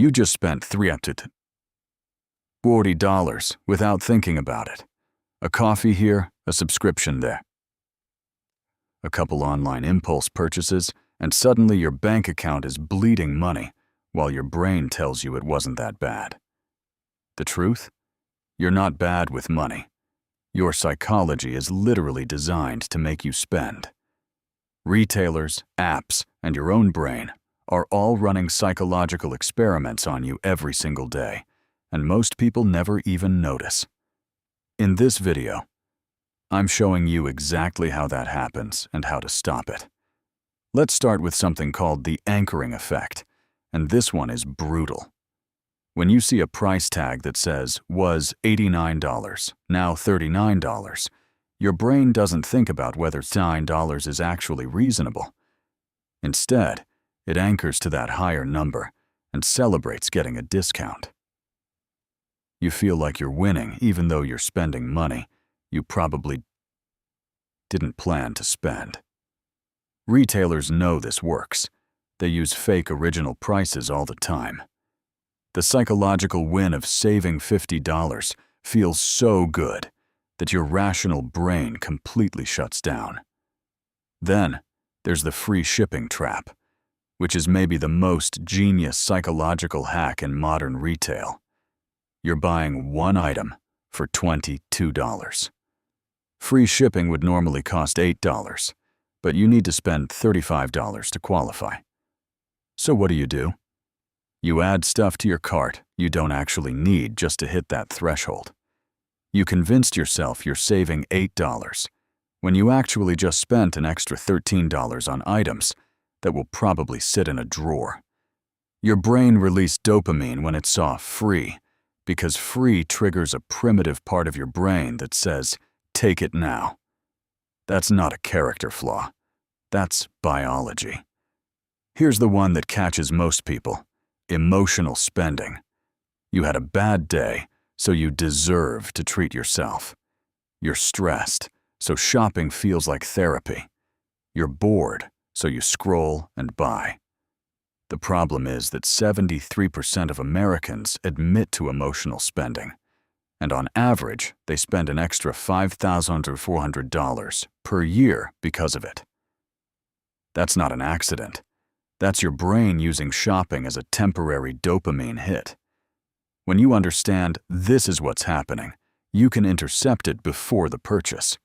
You just spent $40 without thinking about it. A coffee here, a subscription there. A couple online impulse purchases, and suddenly your bank account is bleeding money while your brain tells you it wasn't that bad. The truth? You're not bad with money. Your psychology is literally designed to make you spend. Retailers, apps, and your own brain are all running psychological experiments on you every single day, and most people never even notice. In this video, I'm showing you exactly how that happens and how to stop it. Let's start with something called the anchoring effect, and this one is brutal. When you see a price tag that says, was $89, now $39, your brain doesn't think about whether $9 is actually reasonable. Instead, it anchors to that higher number and celebrates getting a discount. You feel like you're winning even though you're spending money you probably didn't plan to spend. Retailers know this works. They use fake original prices all the time. The psychological win of saving $50 feels so good that your rational brain completely shuts down. Then, there's the free shipping trap, which is maybe the most genius psychological hack in modern retail. You're buying one item for $22. Free shipping would normally cost $8, but you need to spend $35 to qualify. So what do? You add stuff to your cart you don't actually need just to hit that threshold. You convinced yourself you're saving $8 when you actually just spent an extra $13 on items that will probably sit in a drawer. Your brain released dopamine when it saw free, because free triggers a primitive part of your brain that says, take it now. That's not a character flaw. That's biology. Here's the one that catches most people: emotional spending. You had a bad day, so you deserve to treat yourself. You're stressed, so shopping feels like therapy. You're bored, so you scroll and buy. The problem is that 73% of Americans admit to emotional spending, and on average, they spend an extra $5,400 per year because of it. That's not an accident. That's your brain using shopping as a temporary dopamine hit. When you understand this is what's happening, you can intercept it before the purchase.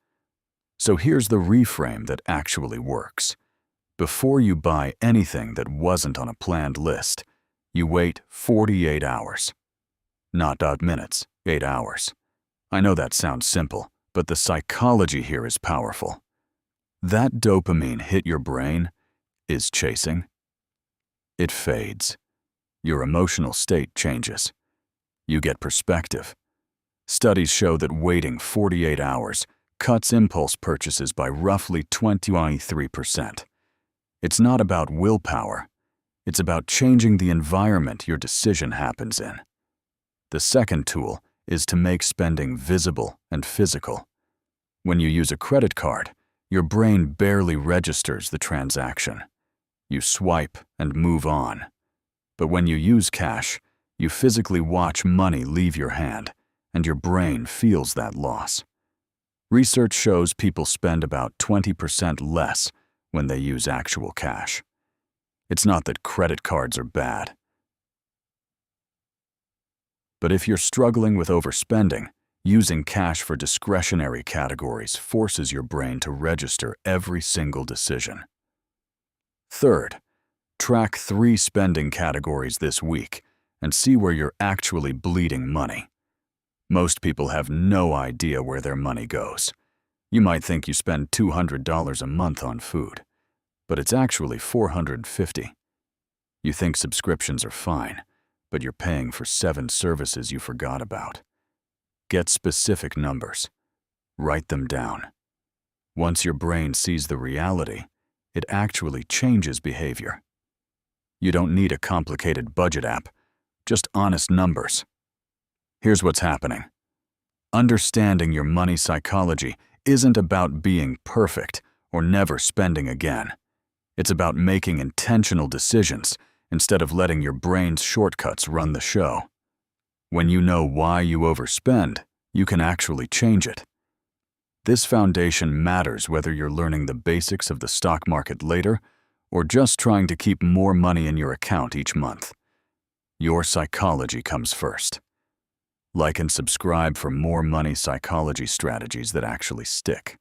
So here's the reframe that actually works. Before you buy anything that wasn't on a planned list, you wait 48 hours. Not minutes, 8 hours. I know that sounds simple, but the psychology here is powerful. That dopamine hit your brain is chasing. It fades. Your emotional state changes. You get perspective. Studies show that waiting 48 hours cuts impulse purchases by roughly 23%. It's not about willpower. It's about changing the environment your decision happens in. The second tool is to make spending visible and physical. When you use a credit card, your brain barely registers the transaction. You swipe and move on. But when you use cash, you physically watch money leave your hand, and your brain feels that loss. Research shows people spend about 20% less when they use actual cash. It's not that credit cards are bad. But if you're struggling with overspending, using cash for discretionary categories forces your brain to register every single decision. Third, track 3 spending categories this week and see where you're actually bleeding money. Most people have no idea where their money goes. You might think you spend $200 a month on food, but it's actually $450. You think subscriptions are fine, but you're paying for 7 services you forgot about. Get specific numbers. Write them down. Once your brain sees the reality, it actually changes behavior. You don't need a complicated budget app, just honest numbers. Here's what's happening. Understanding your money psychology isn't about being perfect or never spending again. It's about making intentional decisions instead of letting your brain's shortcuts run the show. When you know why you overspend, you can actually change it. This foundation matters whether you're learning the basics of the stock market later or just trying to keep more money in your account each month. Your psychology comes first. Like and subscribe for more money psychology strategies that actually stick.